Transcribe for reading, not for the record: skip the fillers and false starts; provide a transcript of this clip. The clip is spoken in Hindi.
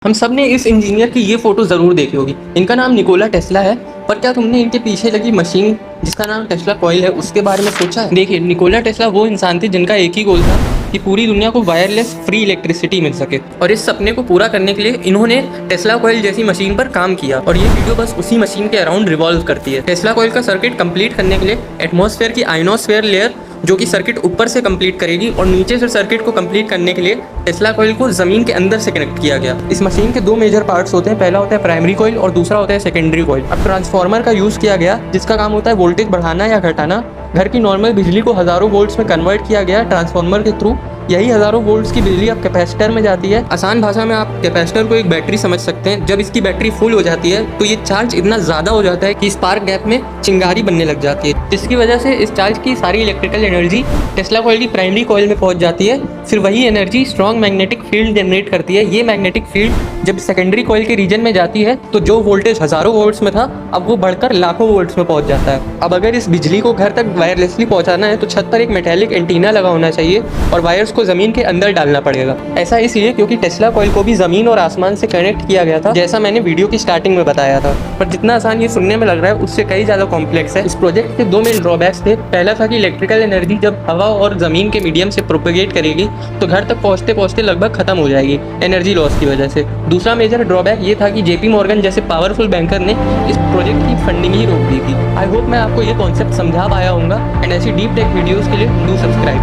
हम सब ने इस इंजीनियर की ये फोटो ज़रूर देखी होगी। इनका नाम निकोला टेस्ला है। पर क्या तुमने इनके पीछे लगी मशीन जिसका नाम टेस्ला कॉइल है उसके बारे में सोचा है? देखिए, निकोला टेस्ला वो इंसान थे जिनका एक ही गोल था कि पूरी दुनिया को वायरलेस फ्री इलेक्ट्रिसिटी मिल सके, और इस सपने को पूरा करने के लिए इन्होंने टेस्ला कॉइल जैसी मशीन पर काम किया। और ये वीडियो बस उसी मशीन के अराउंड रिवॉल्व करती है। टेस्ला कॉइल का सर्किट कंप्लीट करने के लिए एटमॉस्फेयर की आयनोस्फेयर लेयर जो कि सर्किट ऊपर से कंप्लीट करेगी, और नीचे से सर्किट को कंप्लीट करने के लिए टेस्ला कॉइल को ज़मीन के अंदर से कनेक्ट किया गया। इस मशीन के दो मेजर पार्ट्स होते हैं। पहला होता है प्राइमरी कॉइल और दूसरा होता है सेकेंडरी कॉइल। अब ट्रांसफार्मर का यूज़ किया गया जिसका काम होता है वोल्टेज बढ़ाना या घटाना। घर की नॉर्मल बिजली को हज़ारों वोल्ट्स में कन्वर्ट किया गया ट्रांसफार्मर के थ्रू। यही हज़ारों वोल्ट्स की बिजली अब कैपेसिटर में जाती है। आसान भाषा में आप कैपेसिटर को एक बैटरी समझ सकते हैं। जब इसकी बैटरी फुल हो जाती है तो ये चार्ज इतना ज़्यादा हो जाता है कि स्पार्क गैप में चिंगारी बनने लग जाती है, जिसकी वजह से इस चार्ज की सारी इलेक्ट्रिकल एनर्जी टेस्ला कॉइल की प्राइमरी कॉइल में पहुंच जाती है। फिर वही energy strong magnetic field generate करती है। ये मैग्नेटिक फील्ड जब सेकेंडरी कॉइल के रीजन में जाती है तो जो वोल्टेज हज़ारों वोल्ट्स में था अब वो बढ़कर लाखों वोल्ट्स में पहुंच जाता है। अब अगर इस बिजली को घर तक वायरलेसली पहुंचाना है तो छत पर एक मेटेलिक एंटीना लगा होना चाहिए और वायर्स को ज़मीन के अंदर डालना पड़ेगा। ऐसा इसलिए क्योंकि टेस्ला कॉइल को भी ज़मीन और आसमान से कनेक्ट किया गया था, जैसा मैंने वीडियो की स्टार्टिंग में बताया था। पर जितना आसान ये सुनने में लग रहा है उससे कई ज़्यादा कॉम्प्लेक्स है। इस प्रोजेक्ट के दो मेन ड्रॉबैक्स थे। पहला था कि इलेक्ट्रिकल एनर्जी जब हवा और ज़मीन के मीडियम से प्रोपेगेट करेगी तो घर तक पहुँचते पहुँचते लगभग खत्म हो जाएगी एनर्जी लॉस की वजह से। दूसरा मेजर ड्रॉबैक ये था कि JP मॉर्गन जैसे पावरफुल बैंकर ने इस प्रोजेक्ट की फंडिंग ही रोक दी थी। आई होप मैं आपको ये कॉन्सेप्ट समझा पाया हूँगा। एंड ऐसी डीप टेक वीडियोज़ के लिए डू सब्सक्राइब।